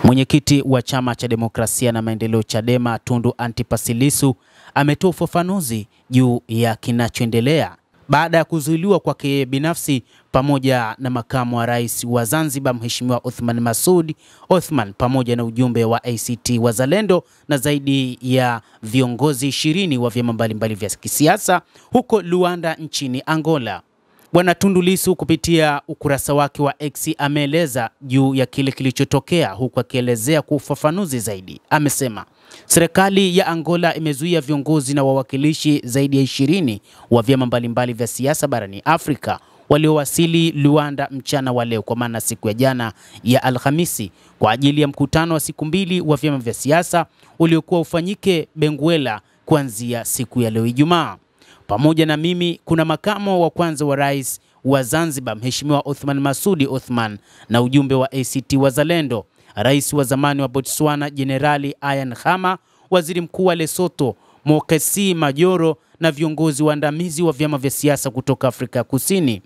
Mwenyekiti wa Chama cha Demokrasia na Maendeleo Chadema, Tundu Antipas Lissu ametoa ufafanuzi juu ya kinachoendelea baada ya kuzuiliwa kwake binafsi pamoja na makamu wa rais wa Zanzibar Mheshimiwa Othman Masoud Othman pamoja na ujumbe wa ACT Wazalendo na zaidi ya viongozi 20 wa vyama mbalimbali vya kisiasa huko Luanda nchini Angola. Bwana Tundu Lissu kupitia ukurasa wake wa X ameeleza juu ya kile kilichotokea, huku akielezea kwa ufafanuzi zaidi. Amesema serikali ya Angola imezuia viongozi na wawakilishi zaidi ya 20 wa vyama mbalimbali vya siasa barani Afrika waliowasili Luanda mchana wa leo, kwa maana siku ya jana ya Alhamisi, kwa ajili ya mkutano wa siku 2 wa vyama vya siasa uliokuwa ufanyike Benguela kuanzia siku ya leo Ijumaa. Pamoja na mimi kuna makamo wa kwanza wa rais wa Zanzibar Mheshimiwa Othman Masoud Othman na ujumbe wa ACT Wazalendo, rais wa zamani wa Botswana Jenerali Ian Khama, waziri mkuu wa Lesotho Mokgweetsi Majoro na viongozi waandamizi wa vyama vya siasa kutoka Afrika Kusini,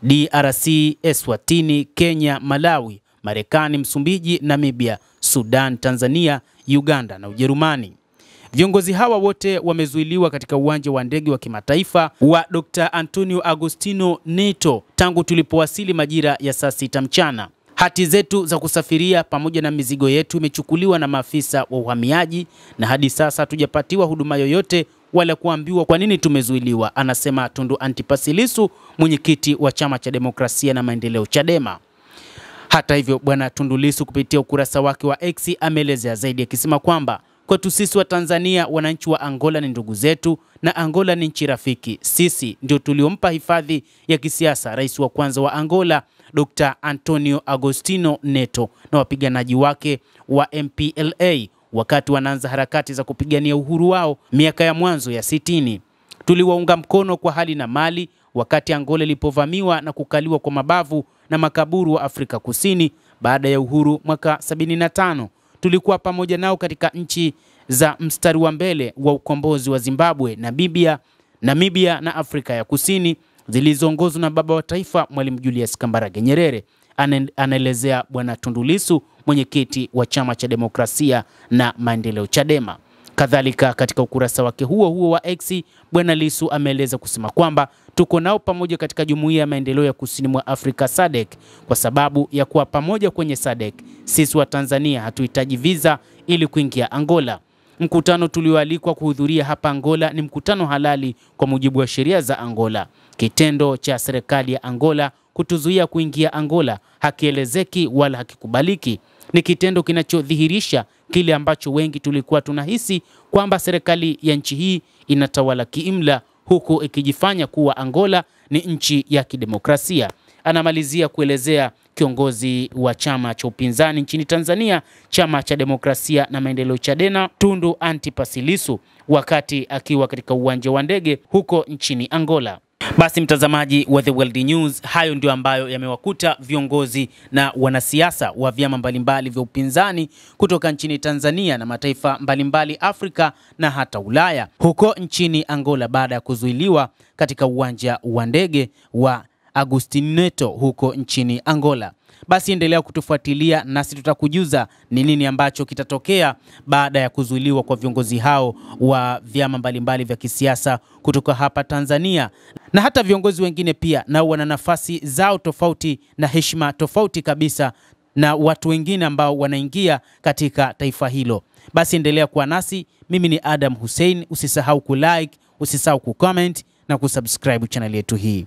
DRC, Eswatini, Kenya, Malawi, Marekani, Msumbiji, Namibia, Sudan, Tanzania, Uganda na Ujerumani. Viongozi hawa wote wamezuiliwa katika uwanja wa ndege wa kimataifa wa Dr. Antonio Agostinho Neto tangu tulipowasili majira ya saa 6 mchana. Hati zetu za kusafiria pamoja na mizigo yetu imechukuliwa na maafisa wa uhamiaji na hadi sasa hatujapatiwa huduma yoyote wala kuambiwa kwa nini tumezuiliwa, anasema Tundu Antipas Lissu, mwenyekiti wa Chama cha Demokrasia na Maendeleo Chadema. Hata hivyo, Bwana Tundu Lissu kupitia ukurasa wake wa X ameelezea zaidi akisema kwamba kwetu sisi wa Tanzania, wananchi wa Angola ni ndugu zetu na Angola ni nchi rafiki. Sisi ndio tuliompa hifadhi ya kisiasa rais wa kwanza wa Angola Dr. Antonio Agostinho Neto na wapiganaji wake wa MPLA wakati wanaanza harakati za kupigania uhuru wao miaka ya mwanzo ya 60. Tuliwaunga mkono kwa hali na mali wakati Angola ilipovamiwa na kukaliwa kwa mabavu na makaburu wa Afrika Kusini baada ya uhuru mwaka 75. Tulikuwa pamoja nao katika nchi za mstari wa mbele wa ukombozi wa Zimbabwe, Namibia na Afrika ya Kusini zilizoongozwa na baba wa taifa Mwalimu Julius Kambarage Nyerere, anaelezea Bwana Tundu Lissu, mwenyekiti wa Chama cha Demokrasia na Maendeleo Chadema. Kadhalika katika ukurasa wake huo wa X, Bwana Lissu ameeleza kusema kwamba tuko nao pamoja katika Jumuiya ya Maendeleo ya Kusini mwa Afrika SADC. Kwa sababu ya kuwa pamoja kwenye SADC, sisi wa Tanzania hatuhitaji visa ili kuingia Angola. Mkutano tulioalikwa kuhudhuria hapa Angola ni mkutano halali kwa mujibu wa sheria za Angola. Kitendo cha serikali ya Angola kutuzuia kuingia Angola hakielezeki wala hakikubaliki. Ni kitendo kinachodhihirisha kile ambacho wengi tulikuwa tunahisi, kwamba serikali ya nchi hii inatawala kiimla huku ikijifanya kuwa Angola ni nchi ya kidemokrasia. Anamalizia kuelezea kiongozi wa chama cha upinzani nchini Tanzania, Chama cha Demokrasia na Maendeleo Chadema, Tundu Antipas Lissu, wakati akiwa katika uwanja wa ndege huko nchini Angola. Basi mtazamaji wa The World News, hayo ndio ambayo yamewakuta viongozi na wanasiasa wa vyama mbalimbali vya upinzani kutoka nchini Tanzania na mataifa mbalimbali Afrika na hata Ulaya huko nchini Angola baada ya kuzuiliwa katika uwanja wa ndege wa Agostinho Neto huko nchini Angola. Basi endelea kutufuatilia nasi tutakujuza ni nini ambacho kitatokea baada ya kuzuiliwa kwa viongozi hao wa vyama mbalimbali vya kisiasa kutoka hapa Tanzania. Na hata viongozi wengine pia nao wana nafasi zao tofauti na heshima tofauti kabisa na watu wengine ambao wanaingia katika taifa hilo. Basi endelea kuwa nasi. Mimi ni Adam Hussein. Usisahau kulike, usisahau kucomment na kusubscribe channel yetu hii.